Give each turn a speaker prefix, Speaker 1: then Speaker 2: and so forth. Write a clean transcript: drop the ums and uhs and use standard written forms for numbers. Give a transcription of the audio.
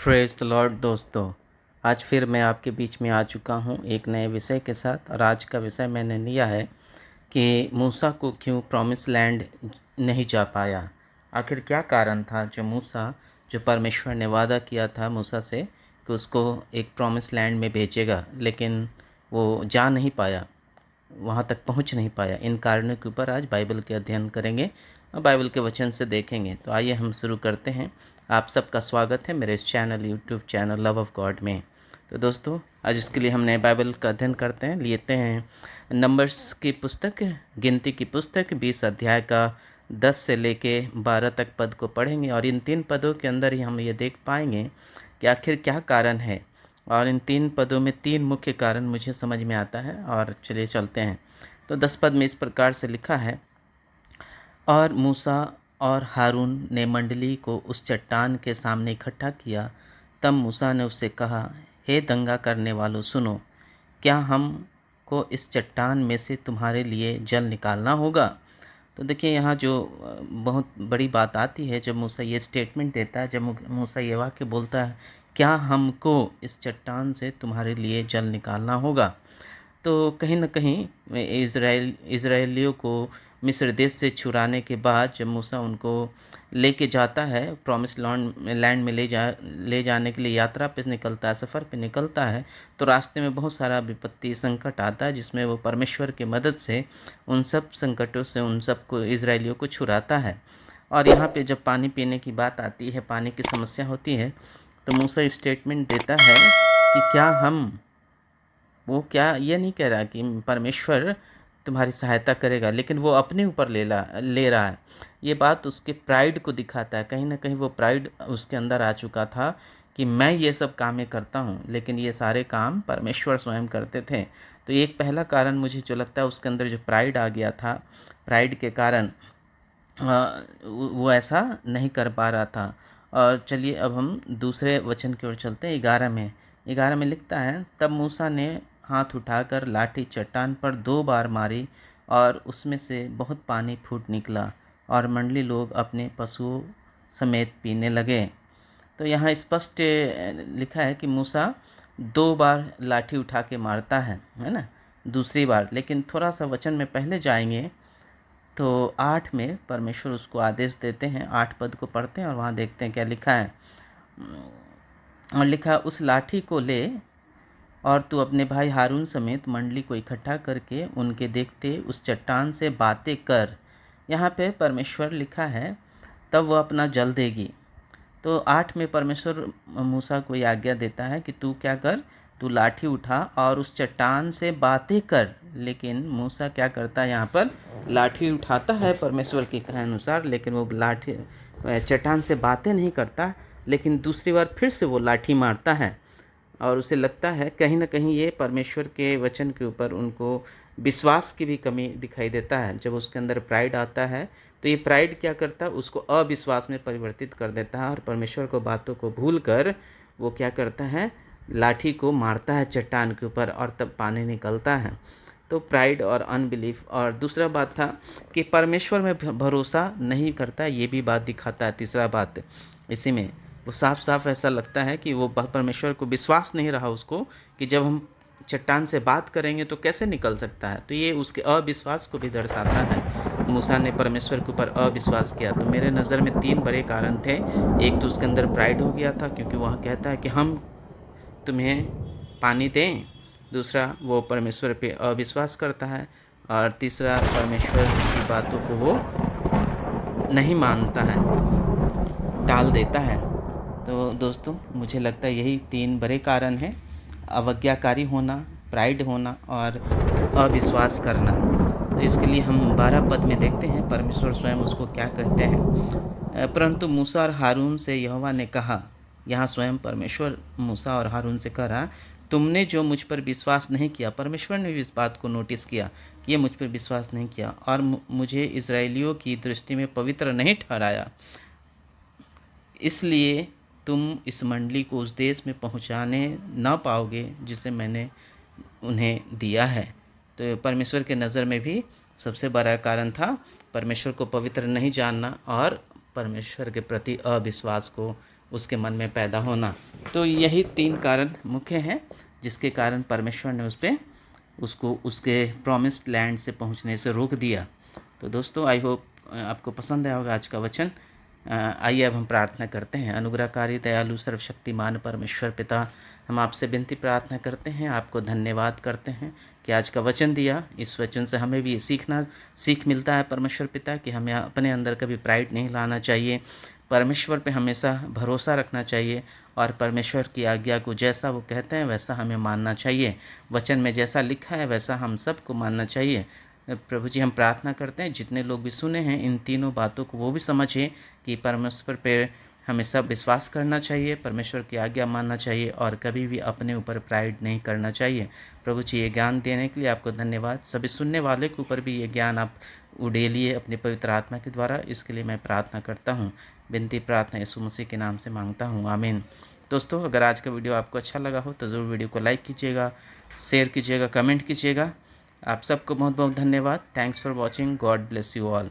Speaker 1: Praise the Lord दोस्तों। आज फिर मैं आपके बीच में आ चुका हूँ एक नए विषय के साथ। और आज का विषय मैंने लिया है कि मूसा को क्यों प्रॉमिस लैंड नहीं जा पाया। आखिर क्या कारण था जो परमेश्वर ने वादा किया था मूसा से कि उसको एक प्रॉमिस लैंड में भेजेगा, लेकिन वो जा नहीं पाया, वहाँ तक पहुँच नहीं पाया। इन कारणों के ऊपर आज बाइबल के अध्ययन करेंगे और बाइबल के वचन से देखेंगे। तो आइए हम शुरू करते हैं। आप सबका स्वागत है मेरे इस channel YouTube channel love of God में। तो दोस्तों, आज इसके लिए हमने बाइबल का अध्ययन करते हैं, लेते हैं नंबर्स की पुस्तक, गिनती की पुस्तक 20 अध्याय का 10 से लेके 12 तक पद को पढ़ेंगे। और इन 3 पदों के अंदर ही हम ये देख पाएंगे कि आखिर क्या कारण है। और इन 3 पदों में 3 मुख्य कारण मुझे समझ में आता है। और चलिए चलते हैं। तो 10 पद में इस प्रकार से लिखा है, और मूसा और हारून ने मंडली को उस चट्टान के सामने इकट्ठा किया। तब मूसा ने उससे कहा, हे दंगा करने वालों, सुनो, क्या हमको इस चट्टान में से तुम्हारे लिए जल निकालना होगा। तो देखिए, यहाँ जो बहुत बड़ी बात आती है जब मूसा ये स्टेटमेंट देता है, जब मूसा ये वाक्य बोलता है, क्या हमको इस चट्टान से तुम्हारे लिए जल निकालना होगा। तो कहीं न कहीं इज़राइलियों को मिस्र देश से छुड़ाने के बाद जब मूसा उनको लेके जाता है, प्रॉमिस लैंड में ले जाने के लिए यात्रा पे निकलता है, सफ़र पे निकलता है, तो रास्ते में बहुत सारा विपत्ति संकट आता है, जिसमें वो परमेश्वर की मदद से उन सब संकटों से उन सबको इज़राइलियों को छुड़ाता है। और यहाँ पे जब पानी पीने की बात आती है, पानी की समस्या होती है, तो मूसा स्टेटमेंट देता है कि वो क्या ये नहीं कह रहा कि परमेश्वर तुम्हारी सहायता करेगा, लेकिन वो अपने ऊपर ले रहा है। ये बात उसके प्राइड को दिखाता है। कहीं न कहीं वो प्राइड उसके अंदर आ चुका था कि मैं ये सब कामें करता हूँ, लेकिन ये सारे काम परमेश्वर स्वयं करते थे। तो एक पहला कारण मुझे जो लगता है, उसके अंदर जो प्राइड आ गया था, प्राइड के कारण वो ऐसा नहीं कर पा रहा था। और चलिए अब हम दूसरे वचन की ओर चलते हैं। 11 में लिखता है, तब मूसा ने हाथ उठाकर लाठी चट्टान पर 2 बार मारी और उसमें से बहुत पानी फूट निकला और मंडली लोग अपने पशुओं समेत पीने लगे। तो यहाँ स्पष्ट लिखा है कि मूसा 2 बार लाठी उठा के मारता है ना, दूसरी बार। लेकिन थोड़ा सा वचन में पहले जाएंगे तो 8 में परमेश्वर उसको आदेश देते हैं। 8 पद को पढ़ते हैं और वहाँ देखते हैं क्या लिखा है। और लिखा, उस लाठी को ले और तू अपने भाई हारून समेत मंडली को इकट्ठा करके उनके देखते उस चट्टान से बातें कर। यहाँ पे परमेश्वर लिखा है, तब वह अपना जल देगी। तो 8 में परमेश्वर मूसा को ये आज्ञा देता है कि तू क्या कर, तू लाठी उठा और उस चट्टान से बातें कर। लेकिन मूसा क्या करता है, यहाँ पर लाठी उठाता है परमेश्वर के कहे अनुसार, लेकिन वो लाठी चट्टान से बातें नहीं करता, लेकिन दूसरी बार फिर से वो लाठी मारता है। और उसे लगता है कहीं न कहीं ये परमेश्वर के वचन के ऊपर उनको विश्वास की भी कमी दिखाई देता है। जब उसके अंदर प्राइड आता है, तो ये प्राइड क्या करता है, उसको अविश्वास में परिवर्तित कर देता है और परमेश्वर को बातों को भूलकर वो क्या करता है, लाठी को मारता है चट्टान के ऊपर और तब पानी निकलता है। तो प्राइड और अनबिलीफ। और दूसरा बात था कि परमेश्वर में भरोसा नहीं करता, ये भी बात दिखाता है। तीसरा बात इसी में वो साफ साफ ऐसा लगता है कि वो परमेश्वर को विश्वास नहीं रहा उसको, कि जब हम चट्टान से बात करेंगे तो कैसे निकल सकता है। तो ये उसके अविश्वास को भी दर्शाता है। मूसा ने परमेश्वर के ऊपर अविश्वास किया। तो मेरे नज़र में 3 बड़े कारण थे। एक तो उसके अंदर प्राइड हो गया था, क्योंकि वह कहता है कि हम तुम्हें पानी दें। दूसरा, वो परमेश्वर पे अविश्वास करता है। और तीसरा, परमेश्वर की बातों को वो नहीं मानता है, टाल देता है। तो दोस्तों, मुझे लगता है यही 3 बड़े कारण हैं: अवज्ञाकारी होना, प्राइड होना और अविश्वास करना। तो इसके लिए हम 12 पद में देखते हैं परमेश्वर स्वयं उसको क्या कहते हैं। परंतु मूसा और हारून से यहोवा ने कहा, यहाँ स्वयं परमेश्वर मूसा और हारून से कह रहा, तुमने जो मुझ पर विश्वास नहीं किया। परमेश्वर ने भी इस बात को नोटिस किया कि ये मुझ पर विश्वास नहीं किया और मुझे इज़राइलियों की दृष्टि में पवित्र नहीं ठहराया, इसलिए तुम इस मंडली को उस देश में पहुंचाने ना पाओगे जिसे मैंने उन्हें दिया है। तो परमेश्वर के नज़र में भी सबसे बड़ा कारण था परमेश्वर को पवित्र नहीं जानना और परमेश्वर के प्रति अविश्वास को उसके मन में पैदा होना। तो यही 3 कारण मुख्य हैं जिसके कारण परमेश्वर ने उसको उसके प्रॉमिस्ड लैंड से पहुंचने से रोक दिया। तो दोस्तों, आई होप आपको पसंद आया होगा आज का वचन। आइए अब हम प्रार्थना करते हैं। अनुग्रहकारी दयालु सर्वशक्तिमान परमेश्वर पिता, हम आपसे विनती प्रार्थना करते हैं, आपको धन्यवाद करते हैं कि आज का वचन दिया। इस वचन से हमें भी सीख मिलता है परमेश्वर पिता कि हमें अपने अंदर कभी प्राइड नहीं लाना चाहिए, परमेश्वर पे हमेशा भरोसा रखना चाहिए और परमेश्वर की आज्ञा को जैसा वो कहते हैं वैसा हमें मानना चाहिए। वचन में जैसा लिखा है वैसा हम सबको मानना चाहिए। प्रभु जी, हम प्रार्थना करते हैं जितने लोग भी सुने हैं इन तीनों बातों को वो भी समझें कि परमेश्वर पे हमें सब विश्वास करना चाहिए, परमेश्वर की आज्ञा मानना चाहिए और कभी भी अपने ऊपर प्राइड नहीं करना चाहिए। प्रभु जी, ये ज्ञान देने के लिए आपको धन्यवाद। सभी सुनने वाले के ऊपर भी ये ज्ञान आप उड़ेलिए अपने पवित्र आत्मा के द्वारा। इसके लिए मैं प्रार्थना करता हूँ। विनती प्रार्थना यीशु मसीह के नाम से मांगता हूँ, आमीन। दोस्तों, अगर आज का वीडियो आपको अच्छा लगा हो तो ज़रूर वीडियो को लाइक कीजिएगा, शेयर कीजिएगा, कमेंट कीजिएगा। आप सबको बहुत बहुत धन्यवाद। Thanks for watching. God bless you all.